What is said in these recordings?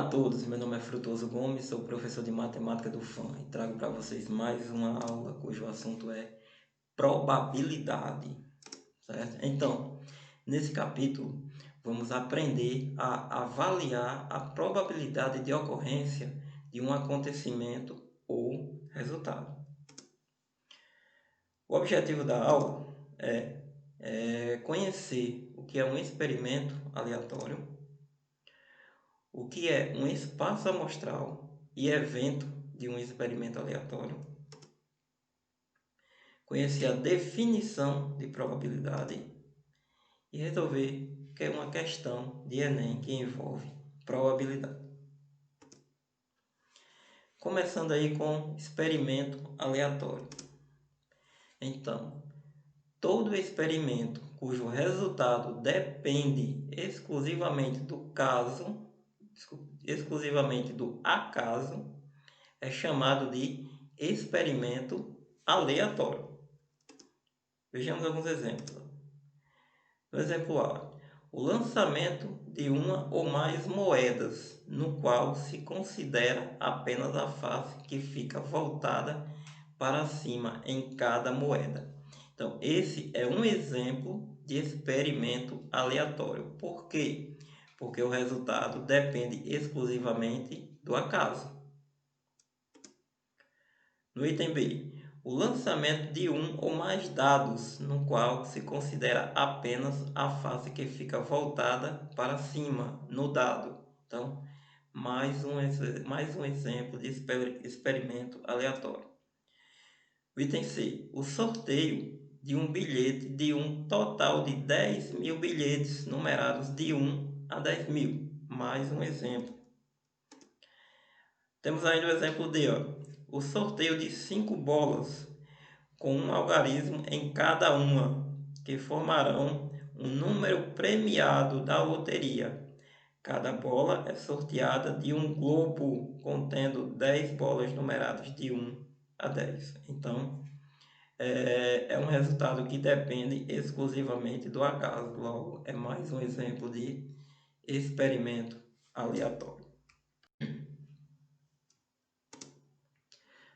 Olá a todos, meu nome é Frutuoso Gomes, sou professor de matemática do FAM e trago para vocês mais uma aula cujo assunto é probabilidade, certo? Então, nesse capítulo, vamos aprender a avaliar a probabilidade de ocorrência de um acontecimento ou resultado. O objetivo da aula é conhecer o que é um experimento aleatório, o que é um espaço amostral e evento de um experimento aleatório, conhecer a definição de probabilidade e resolver que é uma questão de Enem que envolve probabilidade. Começando aí com experimento aleatório. Então, todo experimento cujo resultado depende exclusivamente do acaso, é chamado de experimento aleatório. Vejamos alguns exemplos. No exemplo A, o lançamento de uma ou mais moedas, no qual se considera apenas a face que fica voltada para cima em cada moeda. Então, esse é um exemplo de experimento aleatório. Por quê? Porque o resultado depende exclusivamente do acaso. No item B, o lançamento de um ou mais dados, no qual se considera apenas a face que fica voltada para cima no dado. Então, mais um exemplo de experimento aleatório. O item C, o sorteio de um bilhete de um total de 10.000 bilhetes numerados de 1 a 10.000. Mais um exemplo. Temos ainda o exemplo D, o sorteio de 5 bolas com um algarismo em cada uma, que formarão um número premiado da loteria. Cada bola é sorteada de um globo contendo 10 bolas numeradas de 1 a 10. Então, é um resultado que depende exclusivamente do acaso. Logo, é mais um exemplo de experimento aleatório.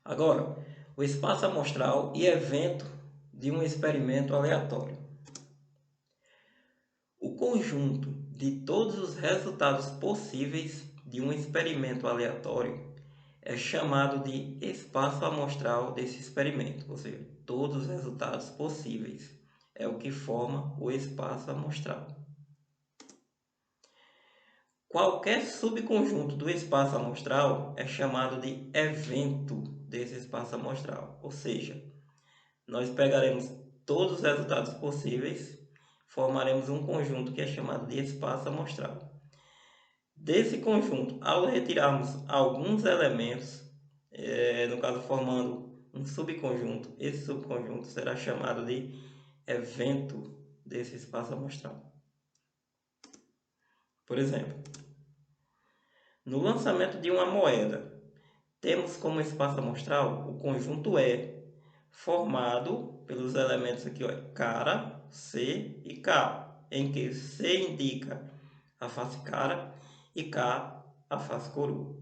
Agora, o espaço amostral e evento de um experimento aleatório. O conjunto de todos os resultados possíveis de um experimento aleatório é chamado de espaço amostral desse experimento, ou seja, todos os resultados possíveis é o que forma o espaço amostral. Qualquer subconjunto do espaço amostral é chamado de evento desse espaço amostral, ou seja, nós pegaremos todos os resultados possíveis, formaremos um conjunto que é chamado de espaço amostral. Desse conjunto, ao retirarmos alguns elementos, no caso formando um subconjunto, esse subconjunto será chamado de evento desse espaço amostral. Por exemplo, no lançamento de uma moeda, temos como espaço amostral o conjunto E, formado pelos elementos aqui, cara, C e K, em que C indica a face cara e K a face coroa.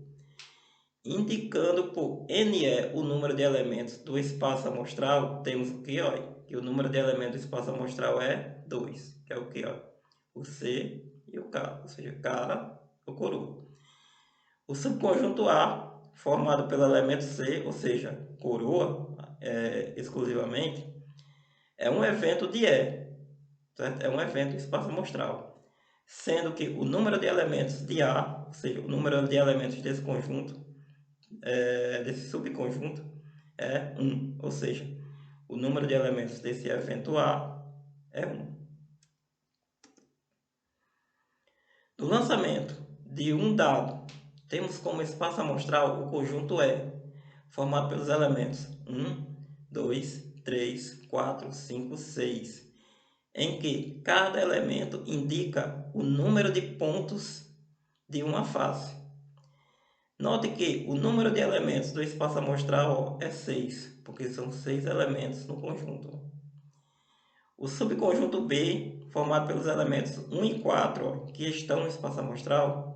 Indicando por NE o número de elementos do espaço amostral, temos o que? Que o número de elementos do espaço amostral é 2, que é o que? O C e o K, ou seja, cara ou coroa. O subconjunto A, formado pelo elemento C, ou seja, coroa, exclusivamente, é um evento de E, certo? É um evento de espaço amostral, sendo que o número de elementos de A, ou seja, o número de elementos desse conjunto, desse subconjunto, é 1, ou seja, o número de elementos desse evento A é 1. No lançamento de um dado, temos como espaço amostral o conjunto E, formado pelos elementos 1, 2, 3, 4, 5, 6, em que cada elemento indica o número de pontos de uma face. Note que o número de elementos do espaço amostral é 6, porque são 6 elementos no conjunto. O subconjunto B, formado pelos elementos 1 e 4, que estão no espaço amostral,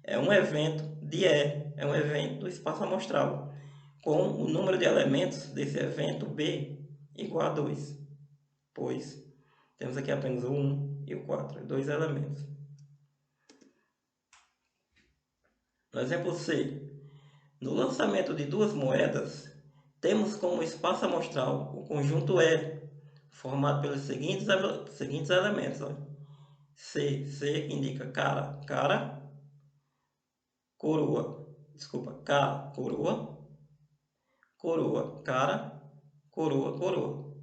é um evento de E, é um evento do espaço amostral, com o número de elementos desse evento B igual a 2, pois temos aqui apenas o 1 e o 4, dois elementos. No exemplo C, no lançamento de duas moedas, temos como espaço amostral o conjunto E, formado pelos seguintes elementos. Ó. C que indica cara, cara, coroa, desculpa, cara, coroa, coroa, cara, coroa, coroa.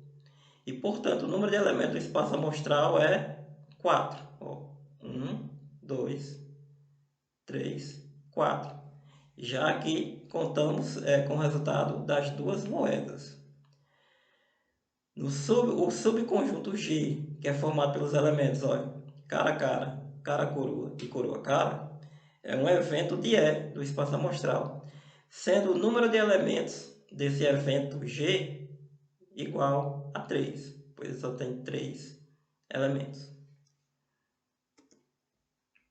E, portanto, o número de elementos do espaço amostral é 4. Ó, 1, 2, 3, 4. Já que contamos com o resultado das duas moedas. O subconjunto G, que é formado pelos elementos olha, cara, cara, cara, coroa e coroa, cara, é um evento de E do espaço amostral, sendo o número de elementos desse evento G igual a 3, pois ele só tem 3 elementos.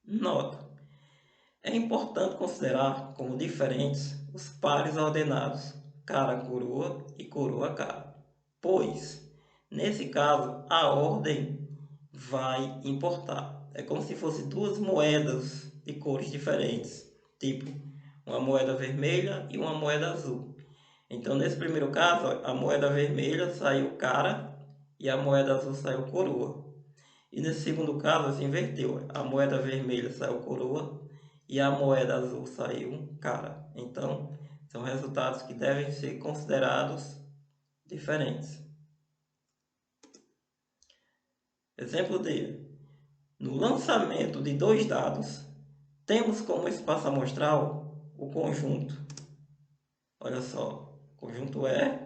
Nota: é importante considerar como diferentes os pares ordenados cara-coroa e coroa-cara, pois, nesse caso, a ordem vai importar. É como se fossem duas moedas de cores diferentes, tipo uma moeda vermelha e uma moeda azul. Então, nesse primeiro caso, a moeda vermelha saiu cara e a moeda azul saiu coroa. E nesse segundo caso, se inverteu. A moeda vermelha saiu coroa e a moeda azul saiu cara. Então, são resultados que devem ser considerados diferentes. Exemplo D. No lançamento de dois dados, temos como espaço amostral o conjunto. Olha só, o conjunto E,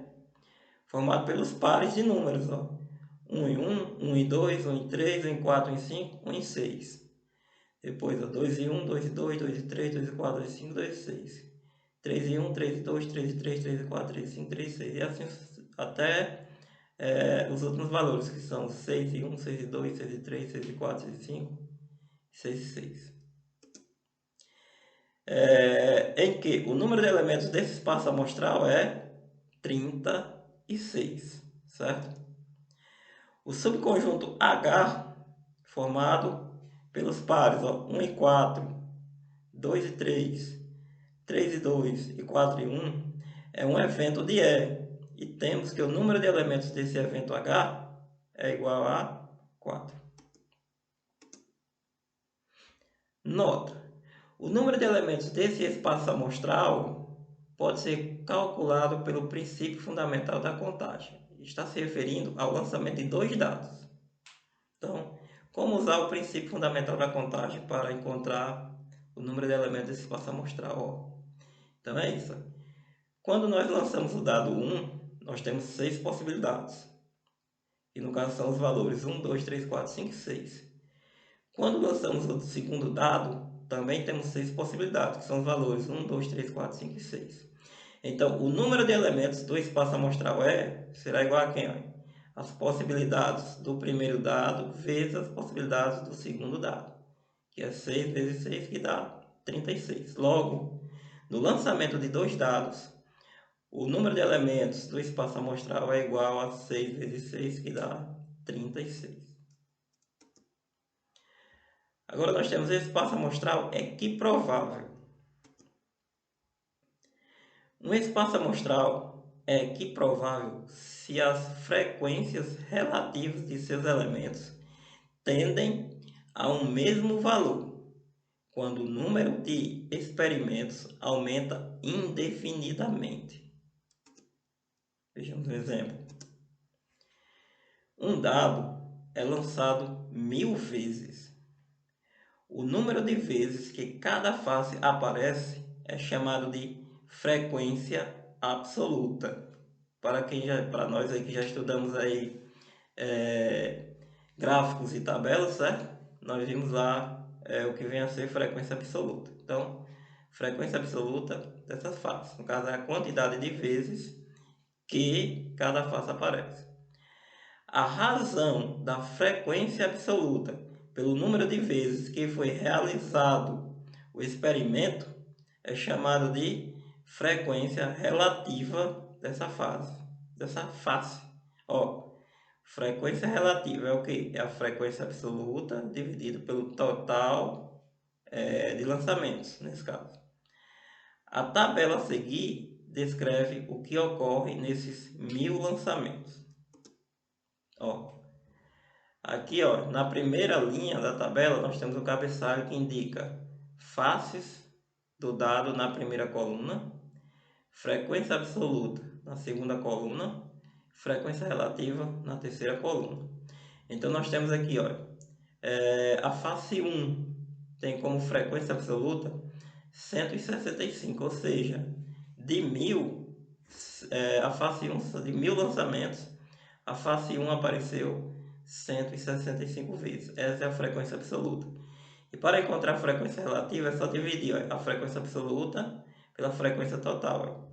formado pelos pares de números. Ó. 1 em 1, 1 em 2, 1 em 3, 1 em 4, 1 em 5, 1 em 6. Depois, ó, 2 em 1, 2 em 2, 2 em 3, 2 em 4, 2 em 5, 2 em 6. 3 em 1, 3 em 2, 3 em 3, 3 em 4, 3 em 5, 3 em 6. E assim até os outros valores, que são 6 em 1, 6 em 2, 6 em 3, 6 em 4, 6 em 5, 6 em 6. Em que o número de elementos desse espaço amostral é 36, certo? O subconjunto H, formado pelos pares ó, 1 e 4, 2 e 3, 3 e 2 e 4 e 1, é um evento de E. E temos que o número de elementos desse evento H é igual a 4. Nota: o número de elementos desse espaço amostral pode ser calculado pelo princípio fundamental da contagem. Está se referindo ao lançamento de dois dados. Então, como usar o princípio fundamental da contagem para encontrar o número de elementos desse espaço amostral? Então é isso. Quando nós lançamos o dado 1, nós temos 6 possibilidades. E no caso são os valores 1, 2, 3, 4, 5 e 6. Quando lançamos o segundo dado, também temos 6 possibilidades, que são os valores 1, 2, 3, 4, 5 e 6. Então, o número de elementos do espaço amostral E será igual a quem? As possibilidades do primeiro dado vezes as possibilidades do segundo dado, que é 6 vezes 6, que dá 36. Logo, no lançamento de dois dados, o número de elementos do espaço amostral é igual a 6 vezes 6, que dá 36. Agora nós temos esse espaço amostral equiprovável. Um espaço amostral é equiprovável se as frequências relativas de seus elementos tendem a um mesmo valor, quando o número de experimentos aumenta indefinidamente. Vejamos um exemplo. Um dado é lançado 1000 vezes. O número de vezes que cada face aparece é chamado de frequência absoluta. Para nós aí que já estudamos aí gráficos e tabelas, certo? Nós vimos lá o que vem a ser frequência absoluta. Então, frequência absoluta dessas faces. No caso, é a quantidade de vezes que cada face aparece. A razão da frequência absoluta pelo número de vezes que foi realizado O experimento é chamado de frequência relativa dessa face. Ó, frequência relativa é o que? É a frequência absoluta dividido pelo total de lançamentos, nesse caso. A tabela a seguir descreve o que ocorre nesses 1000 lançamentos. Ó, aqui, ó, na primeira linha da tabela, nós temos o cabeçalho que indica faces do dado na primeira coluna, frequência absoluta na segunda coluna, frequência relativa na terceira coluna. Então, nós temos aqui, ó, a face 1 tem como frequência absoluta 165, ou seja, de 1000, a face 1 de 1000 lançamentos, a face 1 apareceu 165 vezes. Essa é a frequência absoluta. E para encontrar a frequência relativa é só dividir, ó, a frequência absoluta pela frequência total. Ó.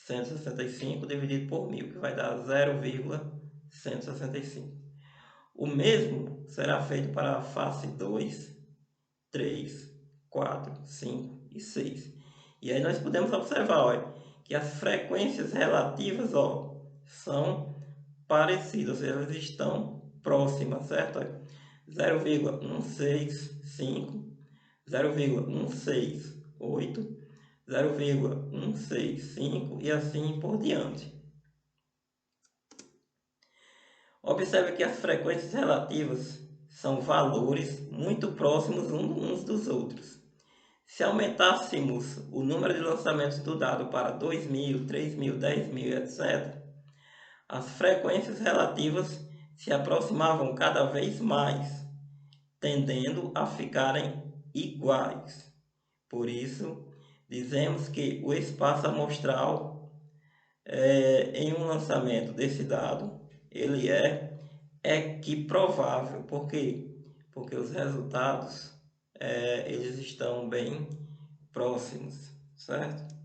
165 dividido por 1000, que vai dar 0,165. O mesmo será feito para a face 2, 3, 4, 5 e 6. E aí nós podemos observar, ó, que as frequências relativas, ó, são parecidas, elas estão próximas, certo? 0,165, 0,168, 0,165 e assim por diante. Observe que as frequências relativas são valores muito próximos uns dos outros. Se aumentássemos o número de lançamentos do dado para 2.000, 3.000, 10.000, etc., as frequências relativas se aproximavam cada vez mais, tendendo a ficarem iguais. Por isso, dizemos que o espaço amostral em um lançamento desse dado, ele é equiprovável. Por quê? Porque os resultados eles estão bem próximos, certo?